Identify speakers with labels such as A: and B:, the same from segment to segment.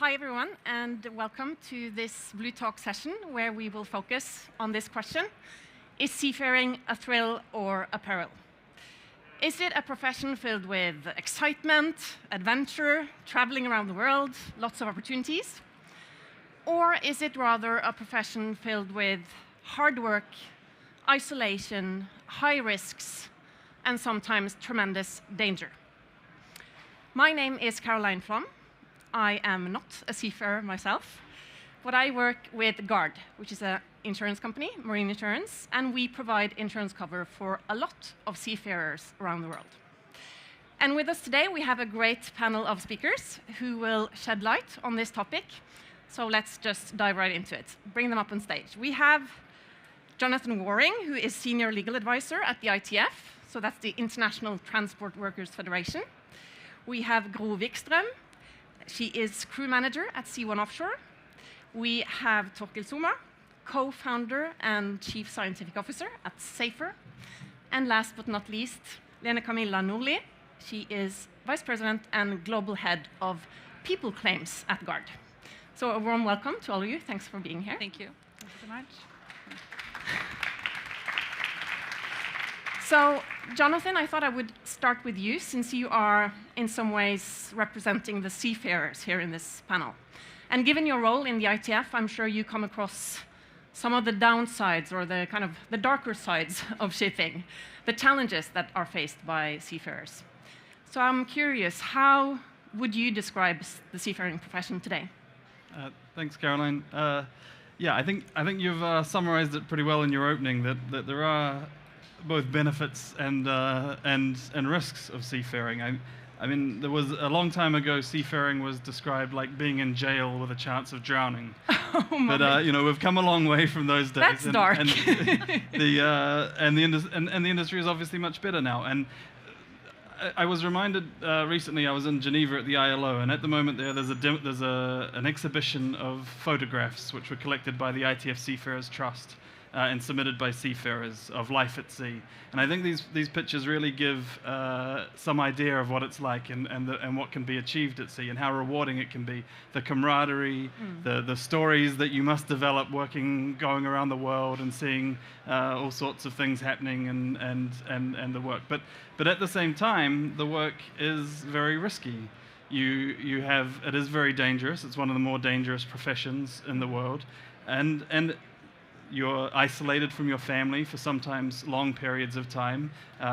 A: Hi everyone, and welcome to this Blue Talk session where we will focus on this question: is seafaring a thrill or a peril? Is it a profession filled with excitement, adventure, traveling around the world, lots of opportunities? Or is it rather a profession filled with hard work, isolation, high risks, and sometimes tremendous danger? My name is Karoline Flåm. I am not a seafarer myself, but I work with Gard, which is an insurance company, marine insurance, and we provide insurance cover for a lot of seafarers around the world. And with us today, we have a great panel of speakers who will shed light on this topic. So let's just dive right into it. Bring them up on stage. We have Jonathan Waring, who is Senior Legal Advisor at the ITF, so that's the International Transport Workers Federation. We have Gro Wickstrom. She is crew manager at C1 Offshore. We have Torkel Soma, co-founder and chief scientific officer at SAYFR. And last but not least, Lene-Camilla Nordlie. She is vice president and global head of people claims at Gard. So a warm welcome to all of you. Thanks for being here.
B: Thank you. Thank you so much.
A: So, Jonathan, I thought I would start with you, since you are in some ways representing the seafarers here in this panel. And given your role in the ITF, I'm sure you come across some of the downsides or the kind of the darker sides of shipping, the challenges that are faced by seafarers. So I'm curious, how would you describe the seafaring profession today?
C: Thanks, Karoline. Yeah, I think you've summarized it pretty well in your opening, that there are both benefits and risks of seafaring. I mean, there was a long time ago, seafaring was described like being in jail with a chance of drowning. But you know, we've come a long way from those days.
A: That's dark.
C: And the industry is obviously much better now. And I was reminded recently, I was in Geneva at the ILO, and at the moment there's an exhibition of photographs which were collected by the ITF Seafarers Trust and submitted by seafarers of life at sea. And I think these pictures really give some idea of what it's like and what can be achieved at sea and how rewarding it can be. The camaraderie, the stories that you must develop going around the world and seeing all sorts of things happening and the work. But at the same time, the work is very risky. It is very dangerous. It's one of the more dangerous professions in the world. And you're isolated from your family for sometimes long periods of time.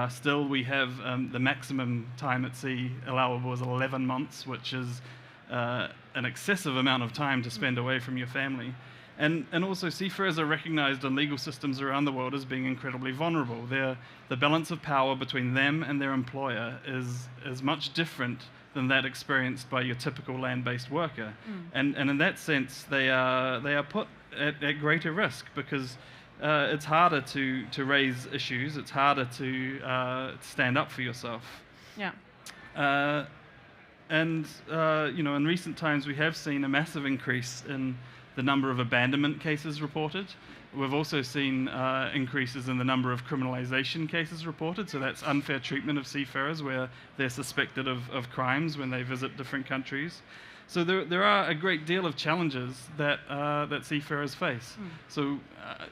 C: Still, we have the maximum time at sea allowable is 11 months, which is an excessive amount of time to spend away from your family. And also, seafarers are recognized in legal systems around the world as being incredibly vulnerable. The balance of power between them and their employer is much different than that experienced by your typical land-based worker. And in that sense, they are put at greater risk, because it's harder to raise issues. It's harder to stand up for yourself.
A: Yeah.
C: You know, in recent times, we have seen a massive increase in the number of abandonment cases reported. We've also seen increases in the number of criminalization cases reported. So that's unfair treatment of seafarers where they're suspected of crimes when they visit different countries. So there are a great deal of challenges that seafarers face. So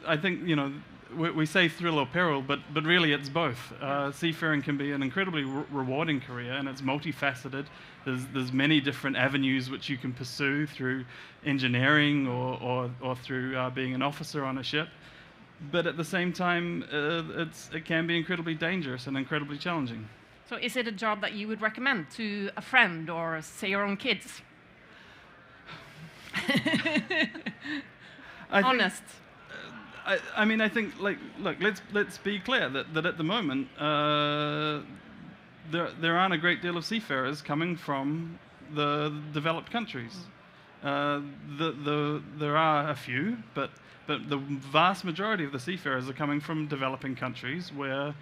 C: I think, you know, we say thrill or peril, but really it's both. Seafaring can be an incredibly rewarding career, and it's multifaceted. There's many different avenues which you can pursue through engineering or through being an officer on a ship. But at the same time, it can be incredibly dangerous and incredibly challenging.
A: So is it a job that you would recommend to a friend or, say, your own kids? Honest.
C: I mean, I think, like, look, let's be clear that at the moment there aren't a great deal of seafarers coming from the developed countries. There are a few, but the vast majority of the seafarers are coming from developing countries where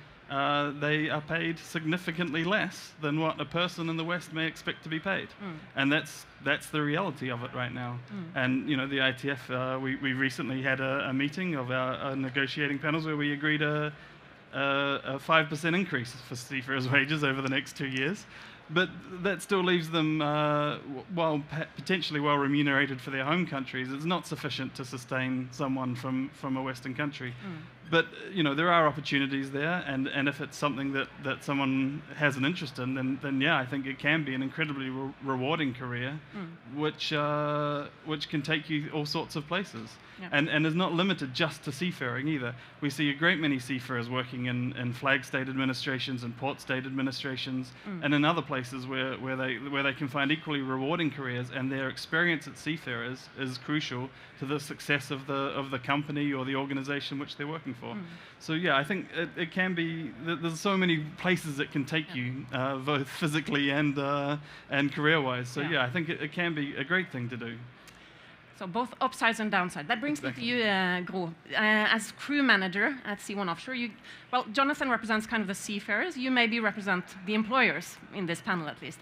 C: they are paid significantly less than what a person in the West may expect to be paid. And that's the reality of it right now. And you know, the ITF, we recently had a meeting of our negotiating panels where we agreed a 5% increase for seafarers' wages over the next 2 years. but that still leaves them, while potentially well remunerated for their home countries, it's not sufficient to sustain someone from a Western country. But there are opportunities there, and if it's something that someone has an interest in, then yeah, I think it can be an incredibly rewarding career, which can take you all sorts of places, and is not limited just to seafaring either. We see a great many seafarers working in flag state administrations and port state administrations, and in other places where they can find equally rewarding careers, and their experience at seafarers is crucial to the success of the company or the organization which they're working for. So yeah, I think it can be. There's so many places it can take you, both physically and career-wise. So yeah, I think it can be a great thing to do.
A: So both upsides and downsides. That brings me to you, Gro. As crew manager at Sea1 Offshore, Jonathan represents kind of the seafarers. You maybe represent the employers in this panel, at least.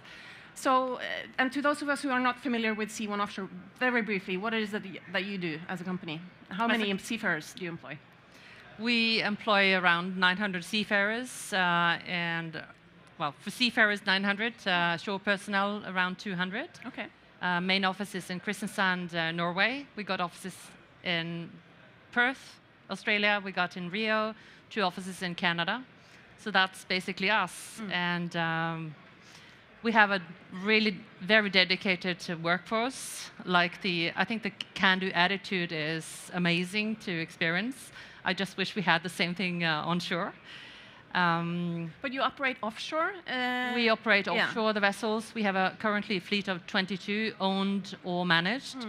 A: So, and to those of us who are not familiar with Sea1 Offshore, very briefly, what is it that you do as a company? How many seafarers do you employ?
B: We employ around 900 seafarers, and well, for seafarers 900, shore personnel around 200.
A: Okay.
B: Main office is in Kristiansand, Norway. We got offices in Perth, Australia. We got in Rio, 2 offices in Canada. So that's basically us. And we have a really very dedicated workforce. I think the can-do attitude is amazing to experience. I just wish we had the same thing onshore.
A: But you operate offshore?
B: We operate offshore the vessels. We have currently a fleet of 22 owned or managed.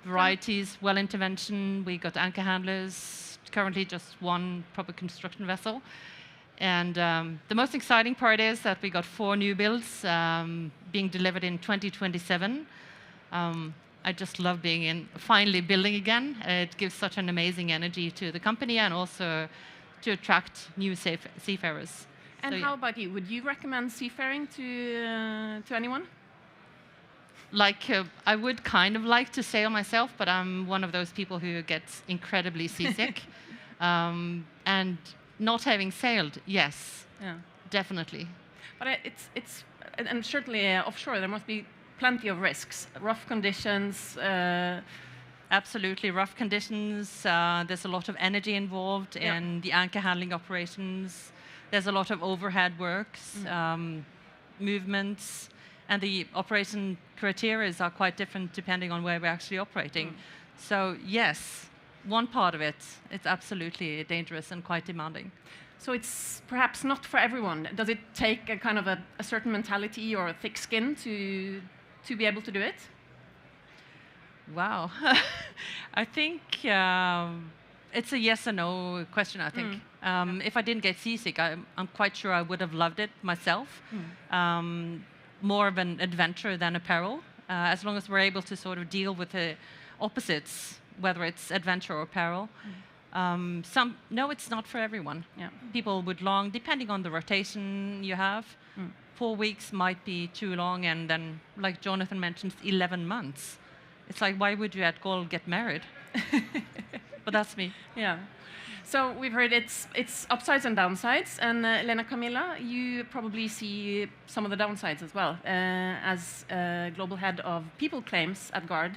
B: Varieties, well intervention. We got anchor handlers. Currently just 1 proper construction vessel. And the most exciting part is that we got 4 new builds being delivered in 2027. I just love being finally building again. It gives such an amazing energy to the company and also to attract new seafarers.
A: And so, how about you? Would you recommend seafaring to anyone?
B: I would kind of like to sail myself, but I'm one of those people who gets incredibly seasick. And not having sailed, yes, definitely. But
A: and certainly offshore there must be plenty of risks, rough conditions.
B: Absolutely, rough conditions. There's a lot of energy involved in the anchor handling operations. There's a lot of overhead works, movements, and the operation criteria are quite different depending on where we're actually operating. So yes, one part of it's absolutely dangerous and quite demanding.
A: So it's perhaps not for everyone. Does it take a kind of a certain mentality or a thick skin to be able to do it?
B: Wow. I think it's a yes or no question, I think. If I didn't get seasick, I'm quite sure I would have loved it myself. More of an adventure than a peril, as long as we're able to sort of deal with the opposites, whether it's adventure or peril. No, it's not for everyone. People would long, depending on the rotation you have. 4 weeks might be too long, and then, like Jonathan mentioned, 11 months. It's like, why would you at Gard get married? But that's me. Yeah.
A: So we've heard it's upsides and downsides, and Lene-Camilla, you probably see some of the downsides as well. As global head of people claims at Gard,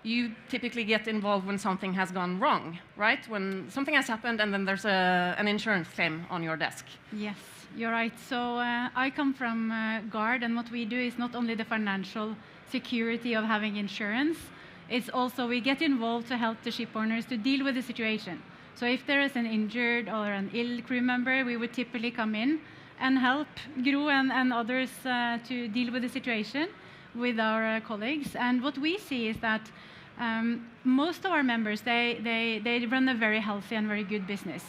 A: you typically get involved when something has gone wrong, right? When something has happened and then there's an insurance claim on your desk.
D: Yes, you're right. So I come from Gard, and what we do is not only the financial security of having insurance, it's also we get involved to help the ship owners to deal with the situation. So if there is an injured or an ill crew member, we would typically come in and help Gro and others to deal with the situation with our colleagues. And what we see is that most of our members, they run a very healthy and very good business.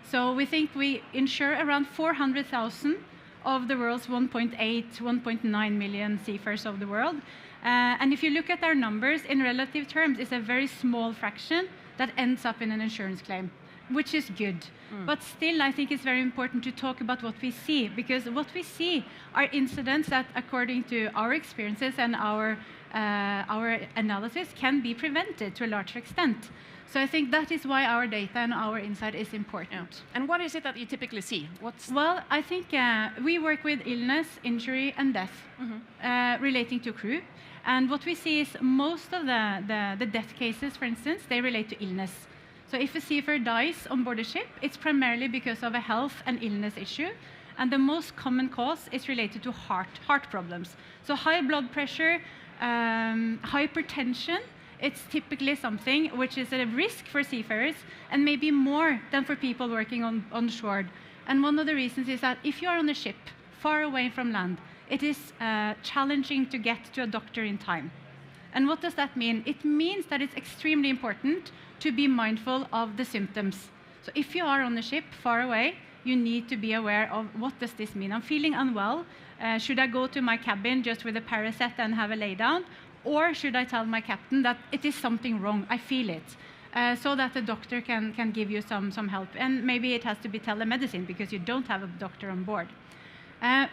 D: So we think we insure around 400,000 of the world's 1.8, 1.9 million seafarers of the world. And if you look at our numbers in relative terms, it's a very small fraction that ends up in an insurance claim, which is good. But still, I think it's very important to talk about what we see, because what we see are incidents that, according to our experiences and our our analysis can be prevented to a large extent. So I think that is why our data and our insight is important.
A: Yeah. And what is it that you typically see?
D: Well, I think we work with illness, injury, and death relating to crew. And what we see is most of the death cases, for instance, they relate to illness. So if a seafarer dies on board a ship, it's primarily because of a health and illness issue. And the most common cause is related to heart problems. So high blood pressure, hypertension, it's typically something which is a risk for seafarers and maybe more than for people working on shore. And one of the reasons is that if you are on a ship far away from land, it is challenging to get to a doctor in time. And what does that mean? It means that it's extremely important to be mindful of the symptoms. So if you are on a ship far away, you need to be aware of what does this mean. I'm feeling unwell. Should I go to my cabin just with a Paracet and have a lay down? Or should I tell my captain that it is something wrong, I feel it, so that the doctor can give you some help. And maybe it has to be telemedicine because you don't have a doctor on board.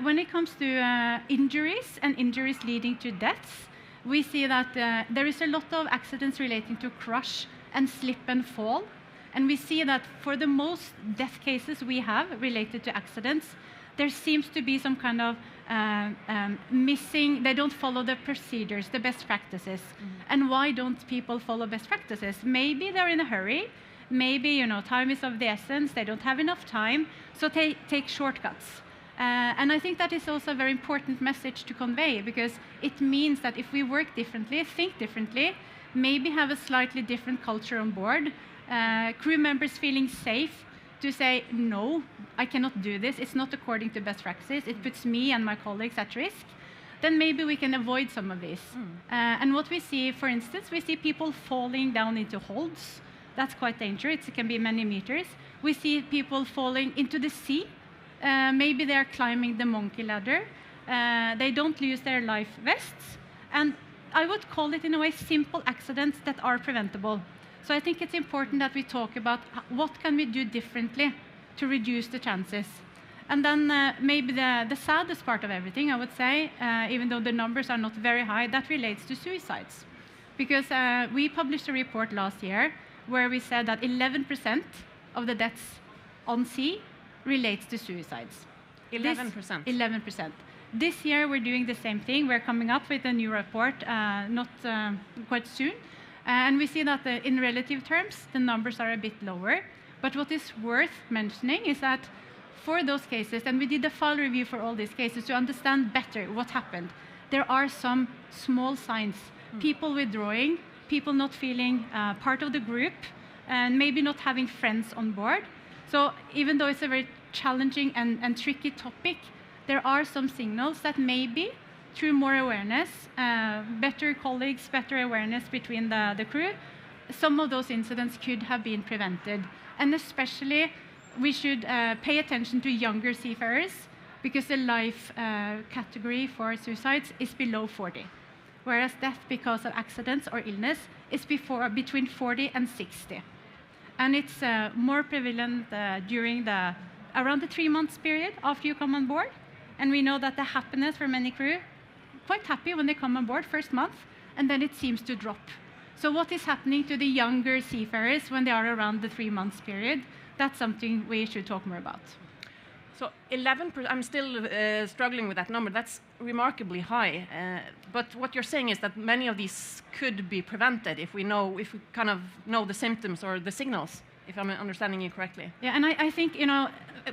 D: When it comes to injuries and injuries leading to deaths, we see that there is a lot of accidents relating to crash and slip and fall. And we see that for the most death cases we have related to accidents, there seems to be some kind of missing, they don't follow the procedures, the best practices. And why don't people follow best practices? Maybe they're in a hurry, maybe time is of the essence, they don't have enough time, so they take shortcuts. And I think that is also a very important message to convey, because it means that if we work differently, think differently, maybe have a slightly different culture on board, crew members feeling safe to say, no, I cannot do this, it's not according to best practices, it puts me and my colleagues at risk, then maybe we can avoid some of this. And what we see, for instance, we see people falling down into holds. That's quite dangerous, it can be many meters. We see people falling into the sea. Maybe they are climbing the monkey ladder. They don't use their life vests. And I would call it, in a way, simple accidents that are preventable. So I think it's important that we talk about what can we do differently to reduce the chances. And then maybe the saddest part of everything, I would say, even though the numbers are not very high, that relates to suicides. Because we published a report last year where we said that 11% of the deaths on sea relates to suicides.
A: 11%?
D: 11%. This year we're doing the same thing. We're coming up with a new report not quite soon. And we see that in relative terms, the numbers are a bit lower. But what is worth mentioning is that for those cases, and we did a file review for all these cases to understand better what happened, there are some small signs. People withdrawing, people not feeling part of the group, and maybe not having friends on board. So even though it's a very challenging and tricky topic, there are some signals that maybe through more awareness, better colleagues, better awareness between the crew, some of those incidents could have been prevented. And especially, we should pay attention to younger seafarers, because the life category for suicides is below 40, whereas death because of accidents or illness is between 40 and 60. And it's more prevalent during around the 3 months period after you come on board. And we know that the happiness for many crew, quite happy when they come on board first month, and then it seems to drop. So what is happening to the younger seafarers when they are around the 3 months period? That's something we should talk more about.
A: So 11%, I'm still struggling with that number. That's remarkably high. But what you're saying is that many of these could be prevented if we kind of know the symptoms or the signals, if I'm understanding you correctly.
D: Yeah, and I think,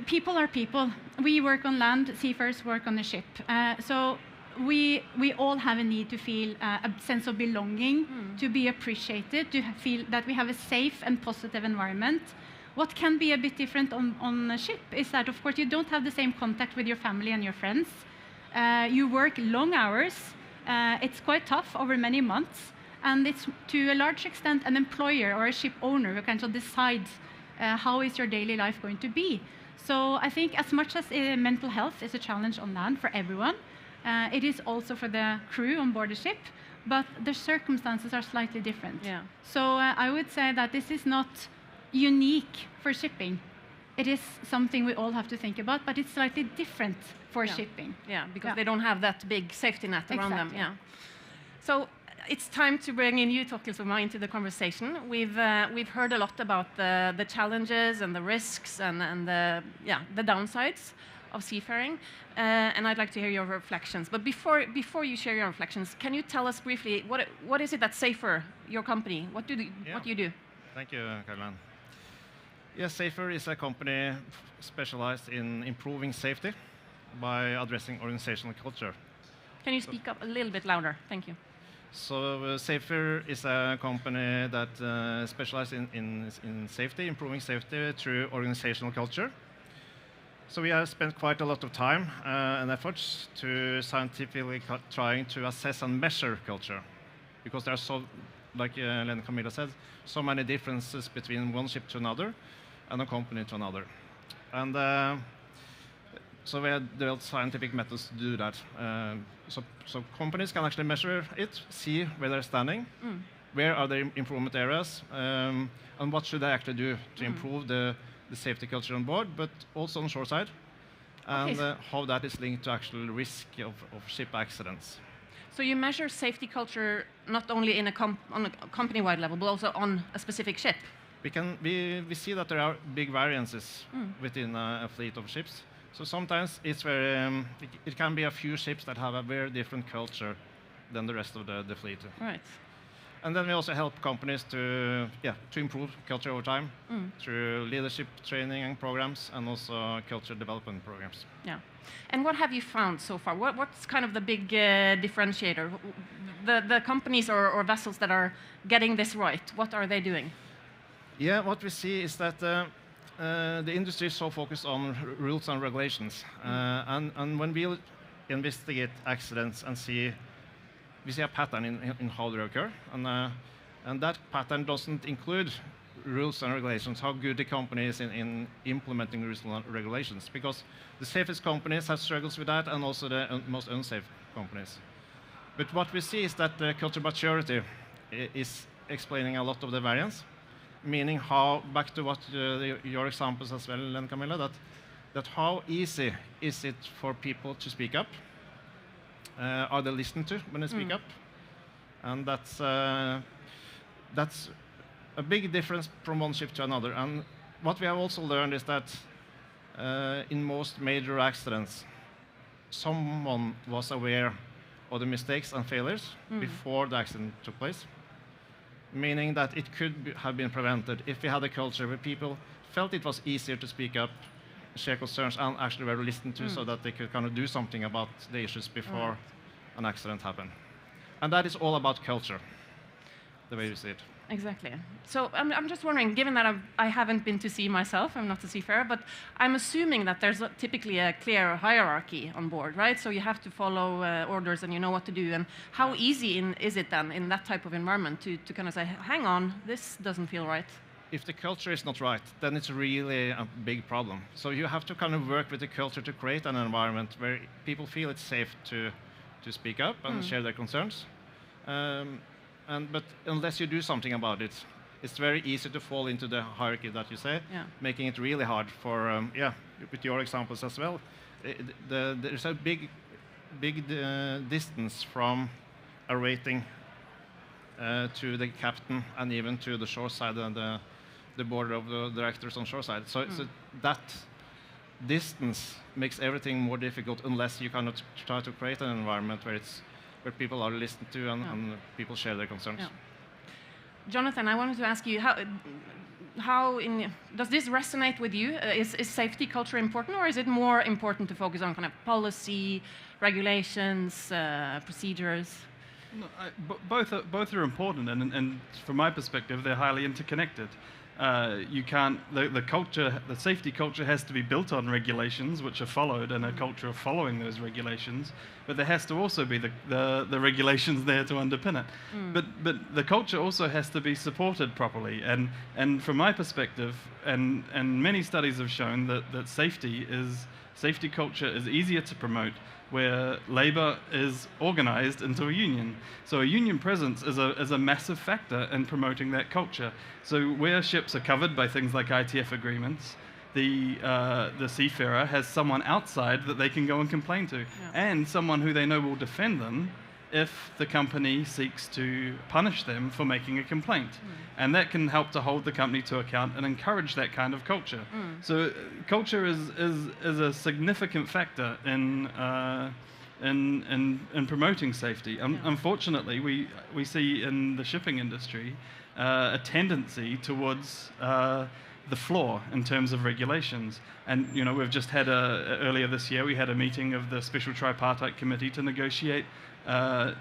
D: people are people. We work on land, seafarers work on the ship. So we all have a need to feel a sense of belonging, to be appreciated, to feel that we have a safe and positive environment. What can be a bit different on a ship is that, of course, you don't have the same contact with your family and your friends. You work long hours. It's quite tough over many months. And it's, to a large extent, an employer or a ship owner who kind of decides how is your daily life going to be. So I think as much as mental health is a challenge on land for everyone, it is also for the crew on board the ship, but the circumstances are slightly different.
A: Yeah.
D: So I would say that this is not unique for shipping. It is something we all have to think about, but it's slightly different for shipping.
A: Yeah, because they don't have that big safety net around them. Yeah. So it's time to bring in you, Torkel, Soma, into the conversation. We've heard a lot about the challenges and the risks and the downsides of seafaring, and I'd like to hear your reflections. But before you share your reflections, can you tell us briefly what is it that SAYFR, your company, what do you do?
E: Thank you, Karoline. Yes, SAYFR is a company specialized in improving safety by addressing organizational culture.
A: Can you speak up a little bit louder? Thank you.
E: So SAYFR is a company that specializes in safety, improving safety through organizational culture. So we have spent quite a lot of time and efforts to scientifically trying to assess and measure culture, because there are so, like Lene-Camilla said, so many differences between one ship to another and a company to another. And so we have developed scientific methods to do that. So companies can actually measure it, see where they're standing, where are the improvement areas, and what should they actually do to improve the safety culture on board, but also on shore side, and how that is linked to actual risk of ship accidents.
A: So you measure safety culture not only on a company-wide level, but also on a specific ship?
E: We see that there are big variances within a fleet of ships. So sometimes it's very, it can be a few ships that have a very different culture than the rest of the fleet.
A: Right.
E: And then we also help companies to improve culture over time through leadership training and programs, and also culture development programs.
A: Yeah. And what have you found so far? What's kind of the big differentiator? The companies or vessels that are getting this right, what are they doing?
E: Yeah, what we see is that the industry is so focused on rules and regulations. And when we investigate accidents and we see a pattern in how they occur. And that pattern doesn't include rules and regulations, how good the company is in implementing rules and regulations. Because the safest companies have struggles with that, and also the most unsafe companies. But what we see is that the culture maturity is explaining a lot of the variance. Meaning how, back to what your examples as well, Lene-Camilla, that how easy is it for people to speak up? Are they listened to when they speak up? And that's a big difference from one ship to another. And what we have also learned is that in most major accidents, someone was aware of the mistakes and failures before the accident took place. Meaning that it could have been prevented if we had a culture where people felt it was easier to speak up, share concerns, and actually were listened to, so that they could kind of do something about the issues before an accident happened. And that is all about culture, the way you see it.
A: Exactly. So I'm just wondering, given that I haven't been to sea myself, I'm not a seafarer, but I'm assuming that there's typically a clear hierarchy on board, right? So you have to follow orders and you know what to do. And how easy is it then in that type of environment to kind of say, hang on, this doesn't feel right?
E: If the culture is not right, then it's really a big problem. So you have to kind of work with the culture to create an environment where people feel it's safe to speak up and share their concerns. But unless you do something about it, it's very easy to fall into the hierarchy that you say, making it really hard for, with your examples as well. There's a big distance from a rating to the captain and even to the shore side and the board of the directors on shore side. So that distance makes everything more difficult unless you kind of try to create an environment where people are listened to and people share their concerns. Yeah.
A: Jonathan, I wanted to ask you, does this resonate with you? Is safety culture important, or is it more important to focus on kind of policy, regulations, procedures?
C: No, both are important, and from my perspective, they're highly interconnected. You can't. The safety culture has to be built on regulations, which are followed, and a culture of following those regulations. But there has to also be the regulations there to underpin it. But the culture also has to be supported properly. And from my perspective, and many studies have shown that safety culture is easier to promote where labor is organized into a union. So a union presence is a massive factor in promoting that culture. So where ships are covered by things like ITF agreements, the seafarer has someone outside that they can go and complain to, and someone who they know will defend them if the company seeks to punish them for making a complaint. And that can help to hold the company to account and encourage that kind of culture. So culture is a significant factor in promoting safety. Unfortunately, we see in the shipping industry a tendency towards the flaw in terms of regulations. And we've just had earlier this year we had a meeting of the Special Tripartite Committee to negotiate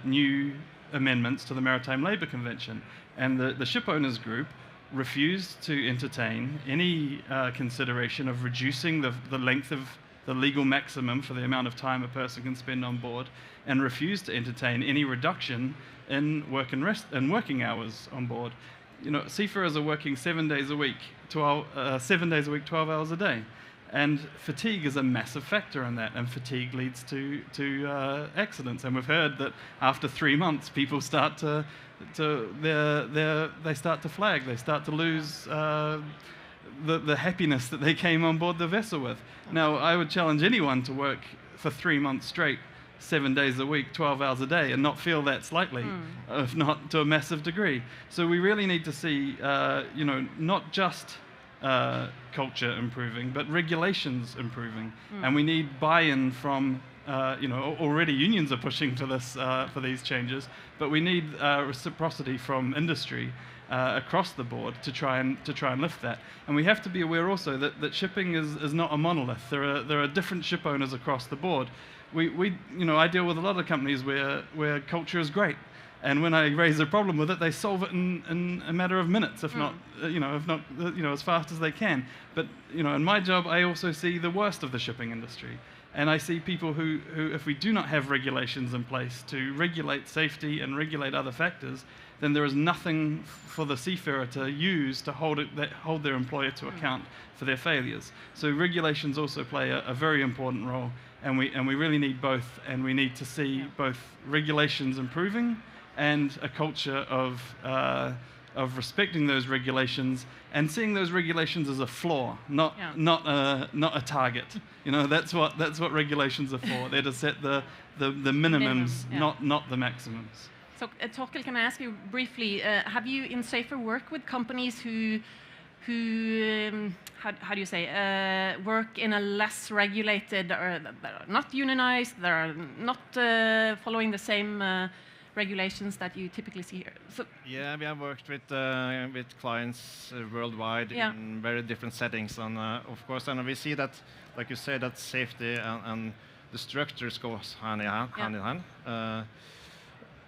C: new amendments to the Maritime Labour Convention. And the ship owners group refused to entertain any consideration of reducing the length of the legal maximum for the amount of time a person can spend on board, and refused to entertain any reduction in working hours on board. Seafarers are working 7 days a week, 12 hours a day. And fatigue is a massive factor in that, and fatigue leads to accidents. And we've heard that after 3 months, people start they start to flag, they start to lose the happiness that they came on board the vessel with. Now, I would challenge anyone to work for 3 months straight, 7 days a week, 12 hours a day, and not feel that slightly, if not to a massive degree. So we really need to see, not just culture improving, but regulations improving. And we need buy-in from, already unions are pushing to this for these changes, but we need reciprocity from industry across the board to try and lift that. And we have to be aware also that shipping is not a monolith. There are different ship owners across the board. I deal with a lot of companies where culture is great. And when I raise a problem with it, they solve it in a matter of minutes, if not as fast as they can. But in my job, I also see the worst of the shipping industry, and I see people who, if we do not have regulations in place to regulate safety and regulate other factors, then there is nothing for the seafarer to use to hold their employer to account for their failures. So regulations also play a very important role, and we really need both, and we need to see both regulations improving and a culture of respecting those regulations and seeing those regulations as a flaw, not a target. That's what regulations are for. They're to set the minimums, not the maximums.
A: So, Torkel, can I ask you briefly? Have you in SAYFR worked with companies who how do you say, work in a less regulated, or that are not unionized, that are not following the same regulations that you typically see here? So
E: yeah, we have worked with clients worldwide in very different settings, and of course, and we see that, like you say, that safety and the structures go hand in hand.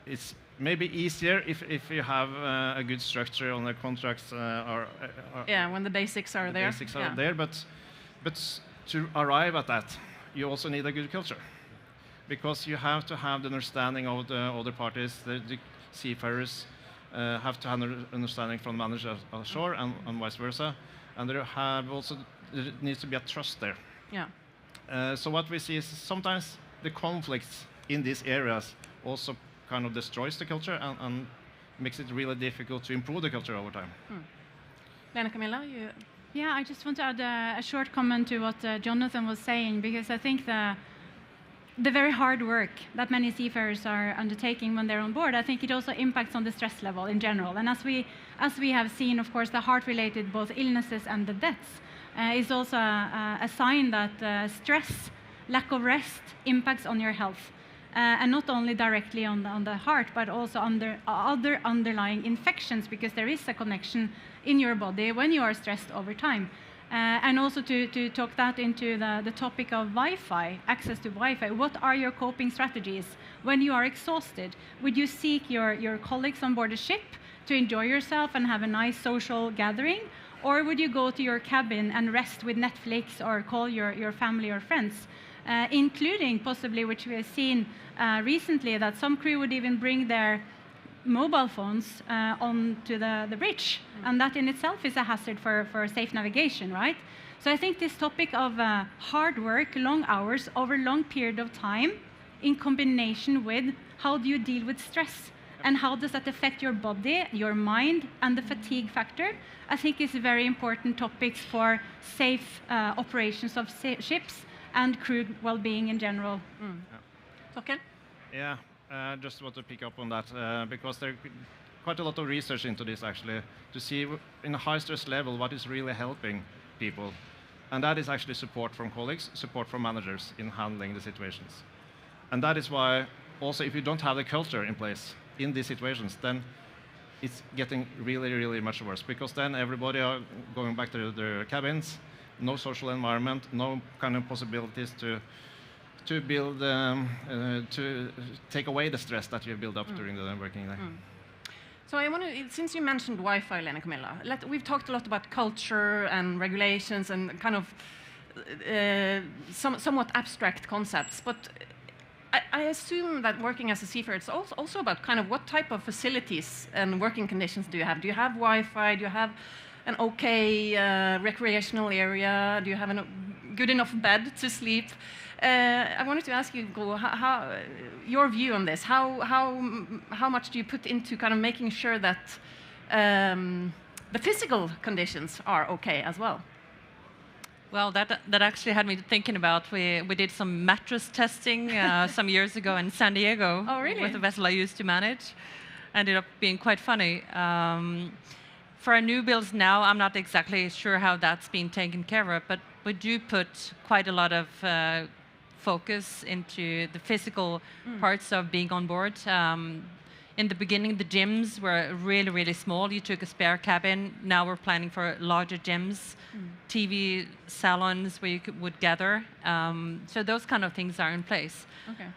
E: It's maybe easier if you have a good structure on the contracts.
A: When the basics are there.
E: Basics are there, but to arrive at that, you also need a good culture, because you have to have the understanding of the other parties. The seafarers have to have an understanding from the manager offshore and vice versa, and there needs to be a trust there. Yeah. So what we see is sometimes the conflicts in these areas also kind of destroys the culture and makes it really difficult to improve the culture over time.
A: Lene-Camilla, you...
D: Yeah, I just want to add a short comment to what Jonathan was saying, because I think the very hard work that many seafarers are undertaking when they're on board, I think it also impacts on the stress level in general. And as we have seen, of course, the heart-related both illnesses and the deaths is also a sign that stress, lack of rest, impacts on your health. And not only directly on the heart, but also other underlying infections, because there is a connection in your body when you are stressed over time. And also to talk that into the topic of Wi-Fi, access to Wi-Fi. What are your coping strategies when you are exhausted? Would you seek your colleagues on board a ship to enjoy yourself and have a nice social gathering? Or would you go to your cabin and rest with Netflix or call your family or friends? Including possibly, which we have seen recently, that some crew would even bring their mobile phones onto the bridge, and that in itself is a hazard for safe navigation, right? So I think this topic of hard work, long hours over a long period of time, in combination with how do you deal with stress and how does that affect your body, your mind, and the fatigue factor, I think is very important topics for safe operations of ships and crew well-being in general.
A: Okay.
E: Yeah, Just want to pick up on that because there quite a lot of research into this actually to see in a high stress level what is really helping people. And that is actually support from colleagues, support from managers in handling the situations. And that is why also if you don't have the culture in place in these situations, then it's getting really, really much worse because then everybody are going back to their cabins, no social environment, no kind of possibilities to build, to take away the stress that you build up during the working day.
A: So I want to, since you mentioned Wi-Fi, Lene-Camilla, we've talked a lot about culture and regulations and kind of somewhat abstract concepts, but I assume that working as a seafarer, it's also about kind of what type of facilities and working conditions do you have? Do you have Wi-Fi? Do you have an okay recreational area? Do you have a good enough bed to sleep? I wanted to ask you, Gro, how your view on this. How much do you put into kind of making sure that the physical conditions are okay as well?
B: Well, that actually had me thinking about, we did some mattress testing some years ago in San Diego.
A: Oh, really?
B: With a vessel I used to manage. Ended up being quite funny. For our new builds now, I'm not exactly sure how that's been taken care of, but we do put quite a lot of focus into the physical parts of being on board. In the beginning, the gyms were really, really small. You took a spare cabin. Now we're planning for larger gyms, TV salons where you would gather. So those kind of things are in place.
A: Okay.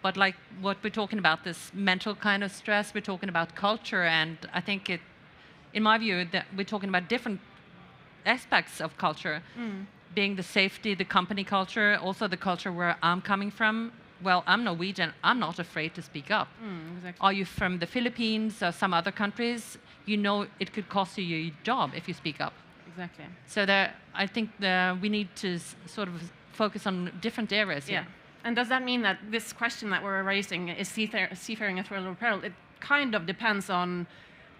B: But like what we're talking about, this mental kind of stress, we're talking about culture, and I think in my view, that we're talking about different aspects of culture, being the safety, the company culture, also the culture where I'm coming from. Well, I'm Norwegian. I'm not afraid to speak up.
A: Exactly.
B: Are you from the Philippines or some other countries? You know it could cost you your job if you speak up.
A: Exactly.
B: So I think we need to sort of focus on different areas here.
A: Yeah. And does that mean that this question that we're raising, is seafaring a thrill or peril, it kind of depends on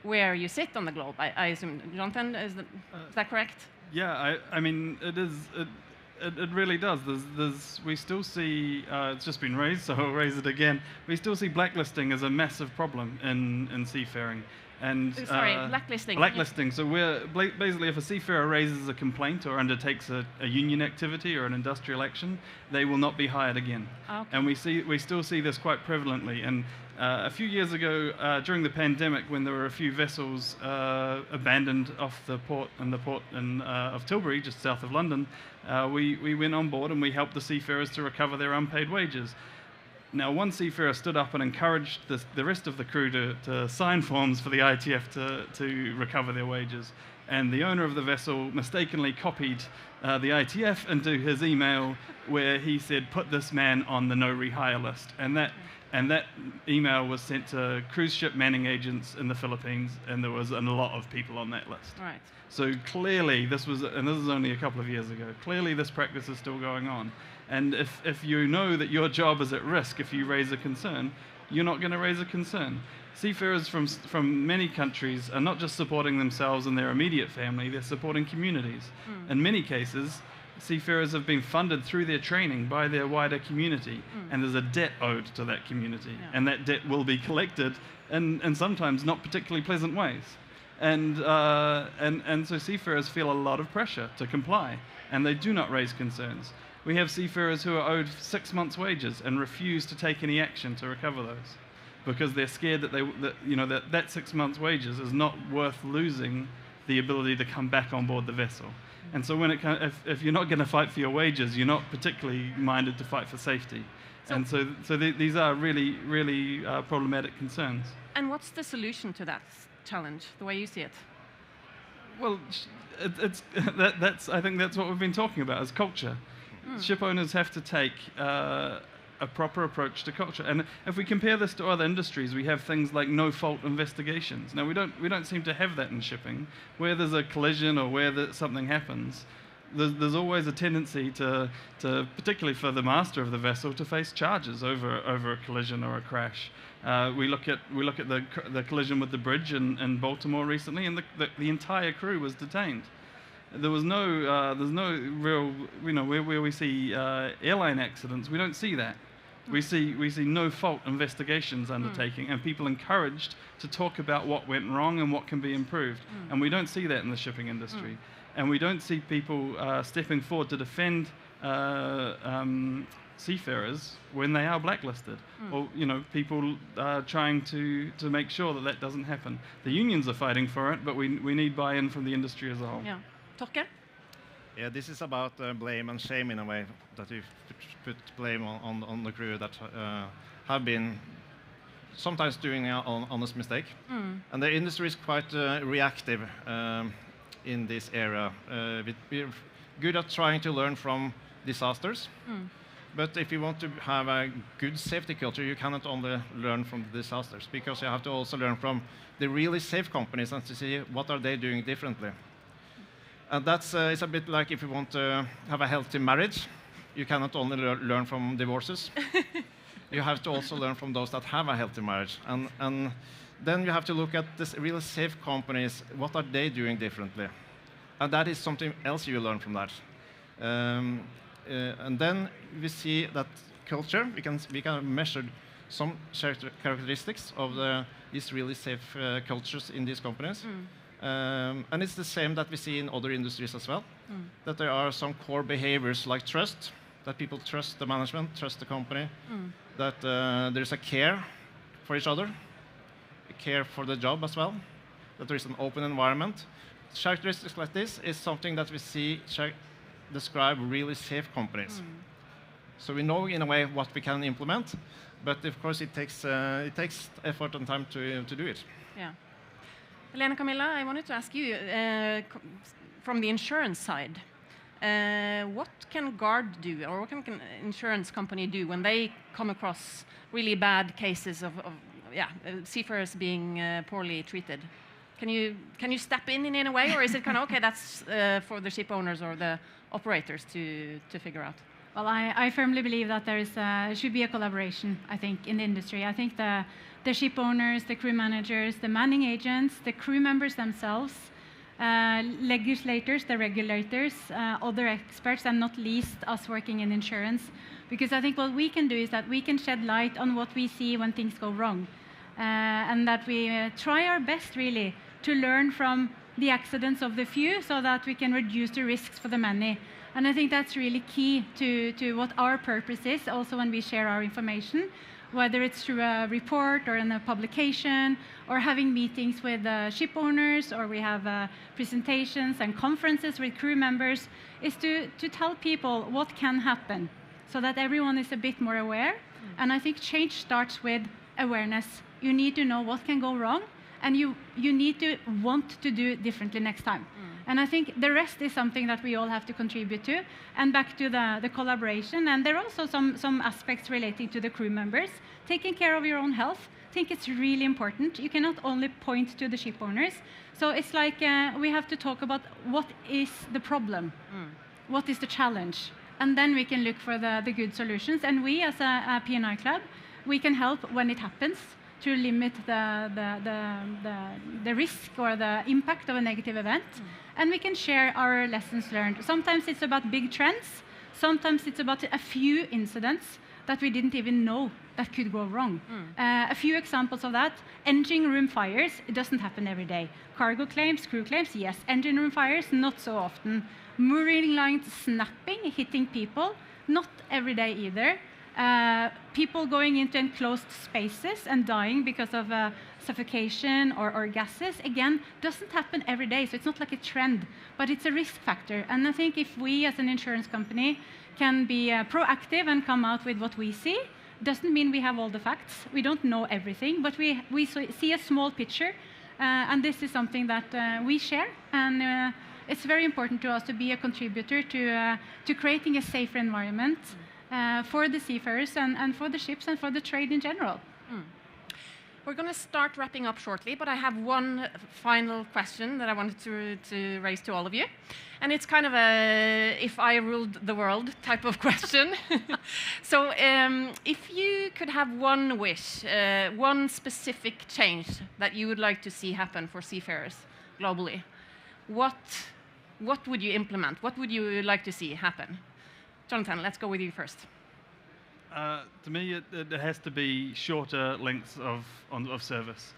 A: where you sit on the globe, I assume. Jonathan, is that correct?
C: Yeah, I mean, it is. It really does. We still see, it's just been raised, so I'll raise it again. We still see blacklisting as a massive problem in seafaring. And,
A: sorry, blacklisting.
C: Blacklisting. So basically, if a seafarer raises a complaint or undertakes a union activity or an industrial action, they will not be hired again.
A: Okay.
C: And we still see this quite prevalently. And a few years ago, during the pandemic, when there were a few vessels abandoned off the port of Tilbury, just south of London, we went on board and we helped the seafarers to recover their unpaid wages. Now, one seafarer stood up and encouraged the rest of the crew to sign forms for the ITF to recover their wages. And the owner of the vessel mistakenly copied the ITF into his email where he said, put this man on the no rehire list. And that email was sent to cruise ship manning agents in the Philippines, and there was a lot of people on that list.
A: Right.
C: So clearly, this is only a couple of years ago, clearly this practice is still going on. And if you know that your job is at risk if you raise a concern, you're not going to raise a concern. Seafarers from many countries are not just supporting themselves and their immediate family, they're supporting communities. In many cases, seafarers have been funded through their training by their wider community, and there's a debt owed to that community, and that debt will be collected in sometimes not particularly pleasant ways. And so seafarers feel a lot of pressure to comply, and they do not raise concerns. We have seafarers who are owed 6 months' wages and refuse to take any action to recover those because they're scared that 6 months' wages is not worth losing the ability to come back on board the vessel. And so if you're not going to fight for your wages, you're not particularly minded to fight for safety. So these are really, really problematic concerns.
A: And what's the solution to that challenge, the way you see it?
C: Well, I think that's what we've been talking about, is culture. Ship owners have to take a proper approach to culture. And if we compare this to other industries, we have things like no-fault investigations. Now, we don't seem to have that in shipping. Where there's a collision or where something happens, there's always a tendency to, particularly for the master of the vessel, to face charges over a collision or a crash. We look at the collision with the bridge in Baltimore recently, and the entire crew was detained. There's no real, where we see airline accidents, we don't see that. We see no-fault investigations undertaking, and people encouraged to talk about what went wrong and what can be improved. And we don't see that in the shipping industry. And we don't see people stepping forward to defend seafarers when they are blacklisted, or people trying to make sure that that doesn't happen. The unions are fighting for it, but we need buy-in from the industry as a whole.
A: Yeah, Torkel?
E: Yeah, this is about blame and shame in a way, that you put blame on the crew that have been sometimes doing an honest mistake. And the industry is quite reactive in this area. We're good at trying to learn from disasters. But if you want to have a good safety culture, you cannot only learn from the disasters, because you have to also learn from the really safe companies and to see what are they doing differently. And that's it's a bit like if you want to have a healthy marriage, you cannot only learn from divorces. You have to also learn from those that have a healthy marriage. And then you have to look at this really safe companies, what are they doing differently? And that is something else you learn from that. And then we see that culture, we can measure some characteristics of these really safe cultures in these companies. And it's the same that we see in other industries as well, that there are some core behaviors like trust, that people trust the management, trust the company, that there's a care for each other, a care for the job as well, that there is an open environment. Characteristics like this is something that we see describe really safe companies. So we know in a way what we can implement, but of course it takes effort and time to do it.
A: Yeah. Lene-Camilla, I wanted to ask you, from the insurance side, what can Gard do, or what can an insurance company do when they come across really bad cases of seafarers being poorly treated? Can you step in a way, or is it kind of okay? That's for the ship owners or the operators to figure out.
D: Well, I firmly believe that there should be a collaboration, I think, in the industry. I think the ship owners, the crew managers, the manning agents, the crew members themselves, legislators, the regulators, other experts, and not least us working in insurance. Because I think what we can do is that we can shed light on what we see when things go wrong. And that we try our best, really, to learn from the accidents of the few so that we can reduce the risks for the many. And I think that's really key to what our purpose is, also when we share our information, whether it's through a report or in a publication, or having meetings with ship owners, or we have presentations and conferences with crew members, is to tell people what can happen so that everyone is a bit more aware. And I think change starts with awareness. You need to know what can go wrong, and you need to want to do differently next time. And I think the rest is something that we all have to contribute to. And back to the collaboration, and there are also some aspects relating to the crew members. Taking care of your own health, I think it's really important. You cannot only point to the ship owners. So it's like we have to talk about what is the problem, what is the challenge, and then we can look for the good solutions. And we, as a P&I club, we can help when it happens, to limit the risk or the impact of a negative event. And we can share our lessons learned. Sometimes it's about big trends. Sometimes it's about a few incidents that we didn't even know that could go wrong. A few examples of that: engine room fires, it doesn't happen every day. Cargo claims, crew claims, yes. Engine room fires, not so often. Mooring lines snapping, hitting people, not every day either. People going into enclosed spaces and dying because of suffocation or gases, again, doesn't happen every day, so it's not like a trend, but it's a risk factor. And I think if we as an insurance company can be proactive and come out with what we see, doesn't mean we have all the facts. We don't know everything, but we see a small picture, and this is something that we share. And it's very important to us to be a contributor to creating a safer environment for the seafarers and for the ships and for the trade in general.
A: We're going to start wrapping up shortly, but I have one final question that I wanted to raise to all of you. And it's kind of a if I ruled the world type of question. So if you could have one wish, one specific change that you would like to see happen for seafarers globally, what would you implement? What would you like to see happen? Jonathan, let's go with you first.
C: To me, it has to be shorter lengths of service.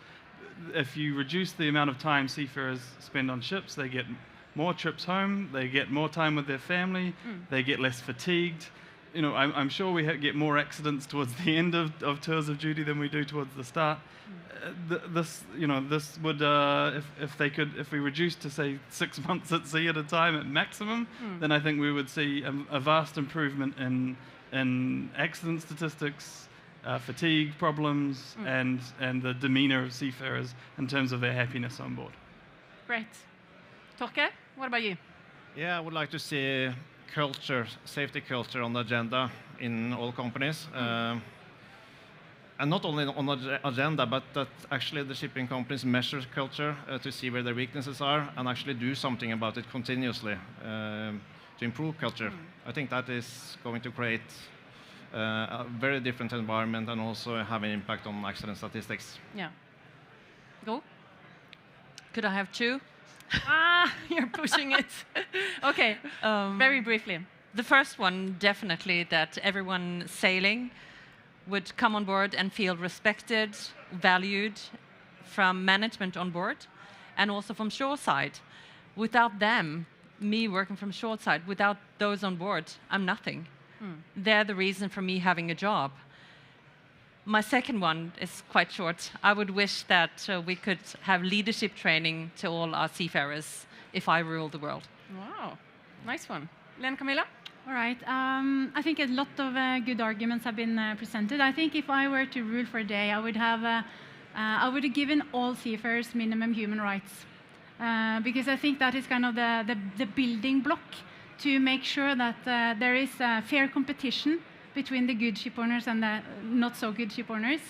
C: If you reduce the amount of time seafarers spend on ships, they get more trips home, they get more time with their family, they get less fatigued. You know, I'm sure we get more accidents towards the end of tours of duty than we do towards the start. This would, if we reduced to say 6 months at sea at a time at maximum, then I think we would see a vast improvement in accident statistics, fatigue problems, and the demeanor of seafarers in terms of their happiness on board.
A: Great. Torkel, what about you?
E: Yeah, I would like to see culture, safety culture on the agenda in all companies. And not only on the agenda, but that actually the shipping companies measure culture to see where their weaknesses are and actually do something about it continuously to improve culture. I think that is going to create a very different environment and also have an impact on accident statistics.
A: Yeah. Go.
B: Could I have 2?
A: You're pushing it. Okay, very briefly.
B: The first one, definitely that everyone sailing would come on board and feel respected, valued from management on board and also from shoreside. Without them, me working from shoreside, without those on board, I'm nothing. They're the reason for me having a job. My second one is quite short. I would wish that we could have leadership training to all our seafarers if I ruled the world.
A: Wow, nice one. Lene-Camilla?
D: All right. I think a lot of good arguments have been presented. I think if I were to rule for a day, I would have given all seafarers minimum human rights, because I think that is kind of the building block to make sure that there is fair competition between the good ship owners and the not so good ship owners,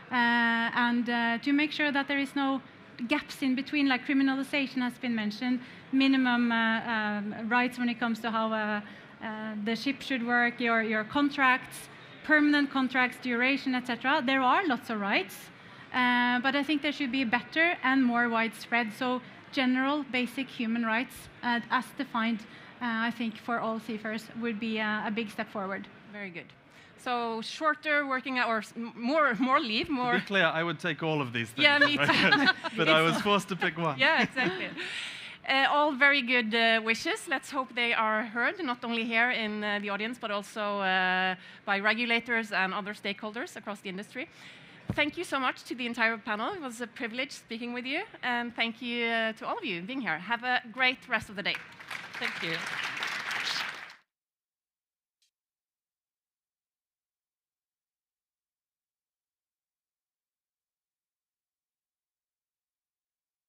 D: and to make sure that there is no gaps in between, like criminalization has been mentioned, minimum rights when it comes to how the ship should work, your contracts, permanent contracts, duration, etc. There are lots of rights, but I think there should be better and more widespread. So general, basic human rights as defined, I think for all seafarers would be a big step forward.
A: Very good. So shorter working hours, more leave, more.
C: To be clear, I would take all of these things.
A: Yeah, me too.
C: But I was forced to pick one.
A: Yeah, exactly. All very good wishes. Let's hope they are heard, not only here in the audience, but also by regulators and other stakeholders across the industry. Thank you so much to the entire panel. It was a privilege speaking with you. And thank you to all of you being here. Have a great rest of the day.
B: Thank you.